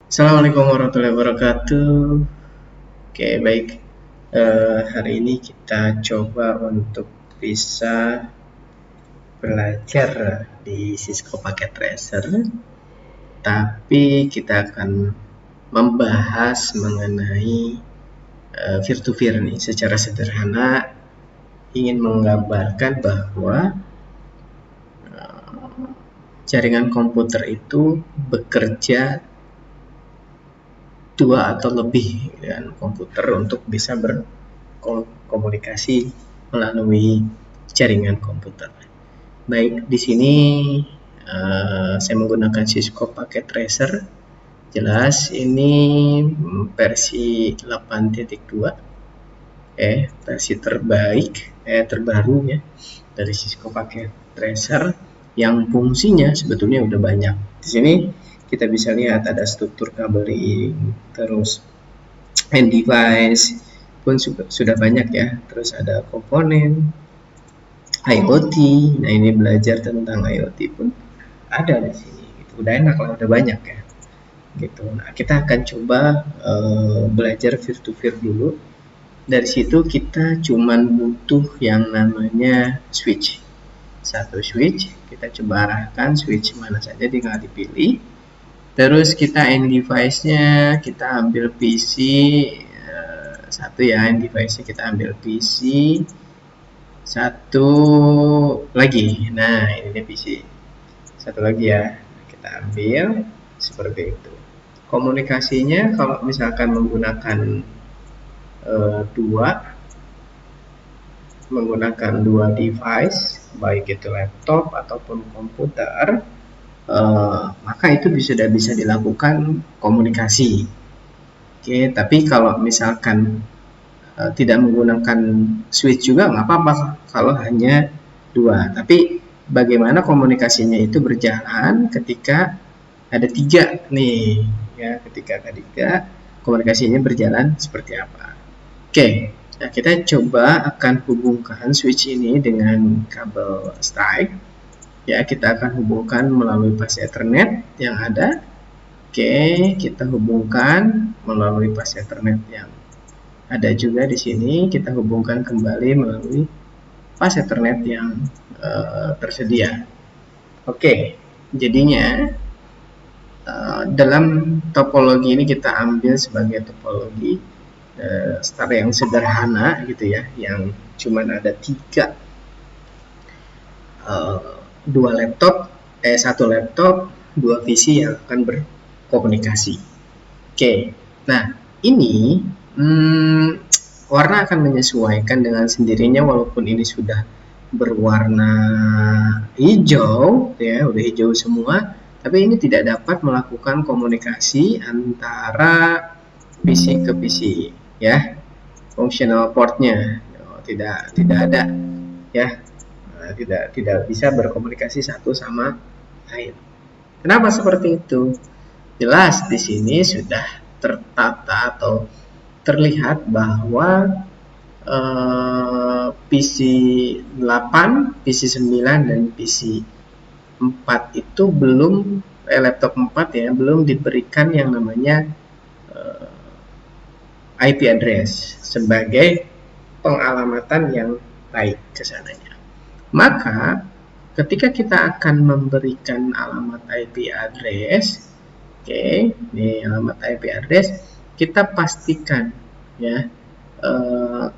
Assalamualaikum warahmatullahi wabarakatuh. Oke, baik. Hari ini kita coba untuk bisa belajar di Cisco Packet Tracer, tapi kita akan membahas mengenai peer-to-peer nih. Secara sederhana ingin menggambarkan bahwa jaringan komputer itu bekerja dua atau lebih dengan komputer untuk bisa berkomunikasi melalui jaringan komputer. Baik, di sini saya menggunakan Cisco Packet Tracer. Jelas ini versi 8.2, versi terbaru ya dari Cisco Packet Tracer yang fungsinya sebetulnya udah banyak. Di sini kita bisa lihat ada struktur cabling, terus end device pun sudah banyak ya. Terus ada komponen IoT. Nah, ini belajar tentang IoT pun ada di sini. Gitu. Udah enak lah, udah banyak ya. Gitu. Nah, kita akan coba belajar peer-to-peer dulu. Dari situ kita cuman butuh yang namanya switch. Satu switch, kita coba arahkan switch mana saja tinggal dipilih. Terus kita end device-nya kita ambil PC satu ya, end device-nya kita ambil PC satu lagi. Nah, ini dia PC. Satu lagi ya, kita ambil seperti itu. Komunikasinya kalau misalkan menggunakan dua device, baik itu laptop ataupun komputer, maka itu sudah bisa dilakukan komunikasi. Oke, tapi kalau misalkan tidak menggunakan switch juga nggak apa-apa kalau hanya dua. Tapi bagaimana komunikasinya itu berjalan ketika ada tiga nih, ya, ketika ada tiga komunikasinya berjalan seperti apa. Oke, nah kita coba akan hubungkan switch ini dengan kabel strike. Ya, kita akan hubungkan melalui pas Ethernet yang ada. Oke, kita hubungkan melalui pas Ethernet yang ada juga di sini. Kita hubungkan kembali melalui pas Ethernet yang tersedia. Oke, jadinya dalam topologi ini kita ambil sebagai topologi start yang sederhana gitu ya, yang cuman ada satu laptop, dua PC yang akan berkomunikasi. Oke, nah ini warna akan menyesuaikan dengan sendirinya walaupun ini sudah berwarna hijau ya, udah hijau semua, tapi ini tidak dapat melakukan komunikasi antara PC ke PC ya. Functional portnya tidak ada ya. Nah, tidak bisa berkomunikasi satu sama lain. Kenapa seperti itu? Jelas di sini sudah tertata atau terlihat bahwa PC 8, PC 9 dan PC 4 itu belum laptop 4 ya, belum diberikan yang namanya IP address sebagai pengalamatan yang baik ke sananya. Maka ketika kita akan memberikan alamat IP address, ini alamat IP address, kita pastikan ya,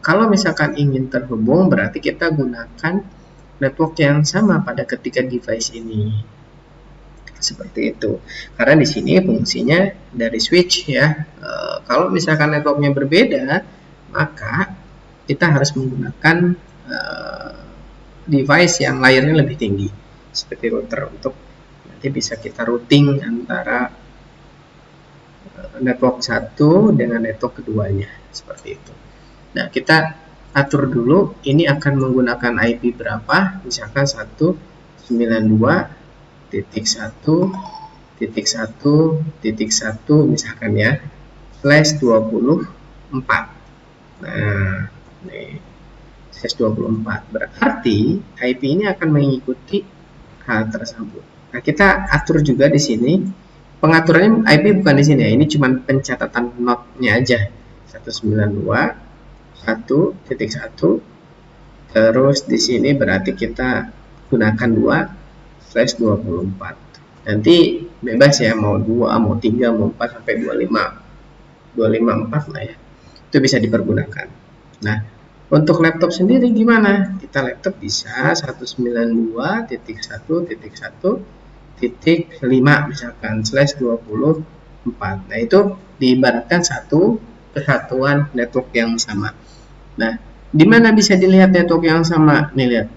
kalau misalkan ingin terhubung berarti kita gunakan network yang sama pada ketiga device ini. Seperti itu. Karena di sini fungsinya dari switch ya. Kalau misalkan networknya berbeda, maka kita harus menggunakan device yang layarnya lebih tinggi seperti router untuk nanti bisa kita routing antara network satu dengan network keduanya seperti itu. Nah, kita atur dulu ini akan menggunakan IP berapa, misalkan 192.1.1.1 misalkan ya, /24. Nah, ini /24 berarti IP ini akan mengikuti hal tersebut. Nah, kita atur juga di sini pengaturannya IP bukan di sini ya, ini cuma pencatatan node-nya aja. 192.1.1. Terus di sini berarti kita gunakan 2/24. Nanti bebas ya, mau 2, mau 3, mau 4 sampai 254 lah ya. Itu bisa dipergunakan. Nah, untuk laptop sendiri gimana? Kita laptop bisa 192.1.1.5 misalkan /24. Nah, itu diibaratkan satu kesatuan network yang sama. Nah, di mana bisa dilihat network yang sama? Nih lihat.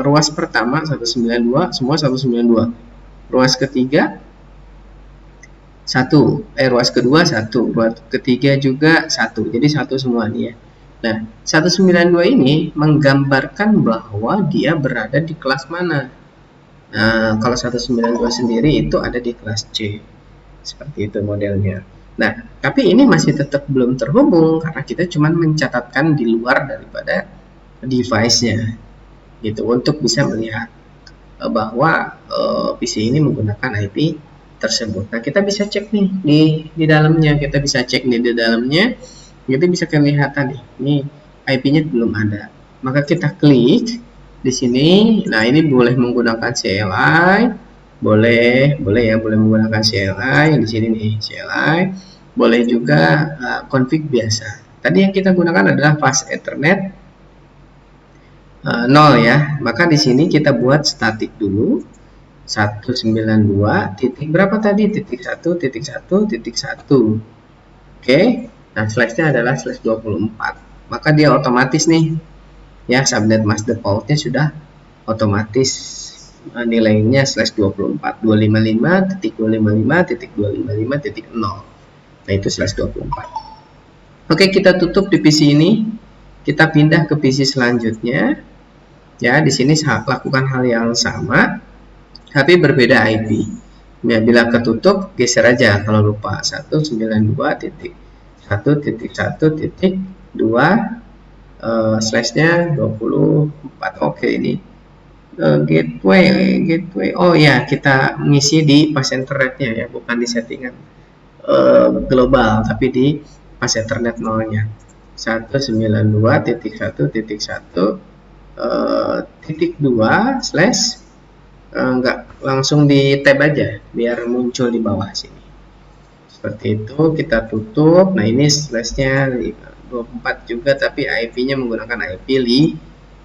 Ruas pertama 192, semua 192. Ruas ketiga 1, ruas kedua 1, ruas ketiga juga 1. Jadi 1 semua nih ya. Nah, 192 ini menggambarkan bahwa dia berada di kelas mana. Nah, kalau 192 sendiri itu ada di kelas C. Seperti itu modelnya. Nah, tapi ini masih tetap belum terhubung karena kita cuma mencatatkan di luar daripada device-nya. Gitu, untuk bisa melihat bahwa PC ini menggunakan IP tersebut. Nah, kita bisa cek nih di dalamnya, kita bisa cek nih di dalamnya. Kita bisa kelihatan nih, ini IP-nya belum ada. Maka kita klik di sini. Nah, ini boleh menggunakan CLI, boleh ya, boleh menggunakan CLI di sini nih, CLI. Boleh juga config biasa. Tadi yang kita gunakan adalah fast Ethernet 0 ya. Maka di sini kita buat static dulu. 192 titik berapa tadi? Titik 1, titik 1, titik 1. Oke. Nah, slash-nya adalah /24. Maka dia otomatis nih. Ya, subnet mask default-nya sudah otomatis nilainya /24. 255.255.255.0. Nah, itu /24. Oke, kita tutup di PC ini. Kita pindah ke PC selanjutnya. Ya, di sini lakukan hal yang sama, tapi berbeda IP. Ya, bila ketutup, geser aja kalau lupa. 192.1.1.2 slash-nya 24. Oke, ini gateway. Oh ya, kita mengisi di pas Ethernet-nya ya, bukan di settingan global, tapi di pas Ethernet 0-nya. 192.1.1.2 slash enggak, langsung di tab aja biar muncul di bawah sini. Seperti itu, kita tutup. Nah, ini slash-nya 24 juga, tapi IP-nya menggunakan IP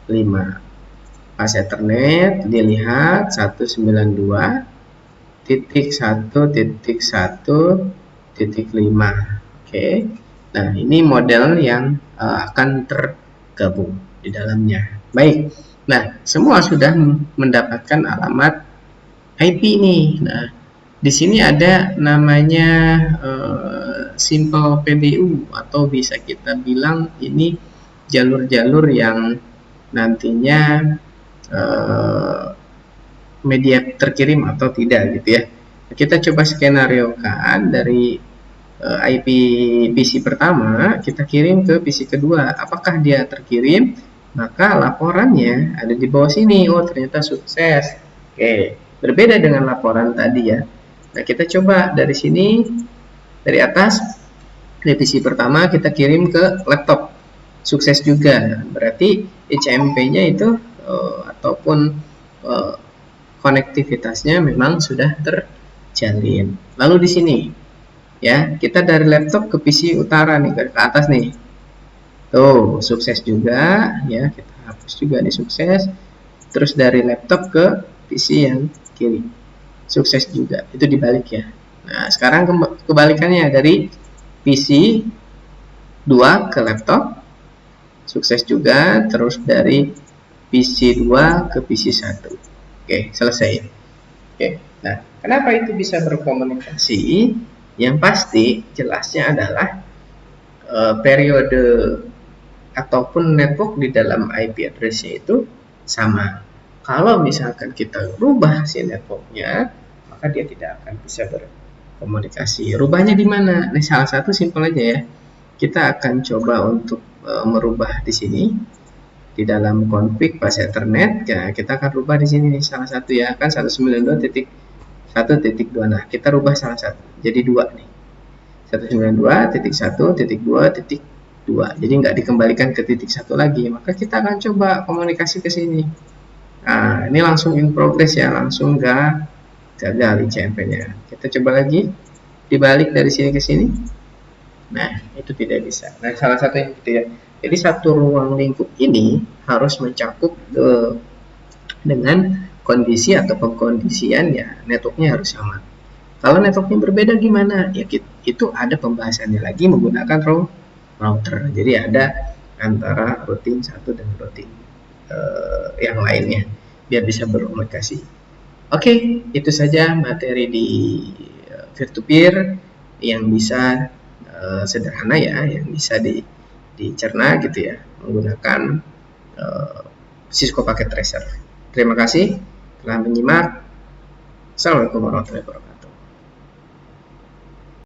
5. Pas Ethernet dilihat 192.1.1.5. Oke. Nah, ini model yang akan tergabung di dalamnya. Baik. Nah, semua sudah mendapatkan alamat IP nih. Nah, di sini ada namanya simple PDU, atau bisa kita bilang ini jalur-jalur yang nantinya media terkirim atau tidak gitu ya. Kita coba skenariokan dari IP PC pertama kita kirim ke PC kedua. Apakah dia terkirim? Maka laporannya ada di bawah sini. Oh, ternyata sukses. Oke, berbeda dengan laporan tadi ya. Nah, kita coba dari sini, dari atas, di PC pertama kita kirim ke laptop. Sukses juga. Berarti HMP-nya itu ataupun konektivitasnya memang sudah terjalin. Lalu di sini ya, kita dari laptop ke PC utara nih, ke atas nih. Tuh, sukses juga ya, kita hapus juga nih, sukses. Terus dari laptop ke PC yang kiri, sukses juga. Itu dibalik ya. Nah, sekarang kebalikannya, dari PC 2 ke laptop, sukses juga. Terus dari PC 2 ke PC 1. Oke, selesai. Oke. Nah, kenapa itu bisa berkomunikasi? Yang pasti jelasnya adalah periode ataupun network di dalam IP address-nya itu sama. Kalau misalkan kita rubah si networknya, maka dia tidak akan bisa berkomunikasi. Rubahnya di mana? Nah, salah satu simpel aja ya. Kita akan coba untuk merubah di sini di dalam config pas Ethernet. Ya, kita akan rubah di sini nih, salah satu ya, kan 192.1.1.2 1.2. Nah, kita rubah salah satu jadi 2 nih. 192.1.2.2. Jadi nggak dikembalikan ke titik 1 lagi. Maka kita akan coba komunikasi ke sini. Nah, ini langsung in progress ya, langsung gagal ICMP-nya. Kita coba lagi, dibalik dari sini ke sini. Nah, itu tidak bisa. Nah, salah satu yang tidak. Jadi satu ruang lingkup ini harus mencakup dengan kondisi atau pengkondisian ya, networknya harus sama. Kalau networknya berbeda gimana? Ya itu ada pembahasannya lagi menggunakan router. Jadi ada antara routing satu dan routing yang lainnya biar bisa berkomunikasi. Oke, itu saja materi di peer-to-peer yang bisa sederhana ya, yang bisa dicerna gitu ya menggunakan Cisco Packet Tracer. Terima kasih telah menyimak. Assalamualaikum warahmatullahi wabarakatuh.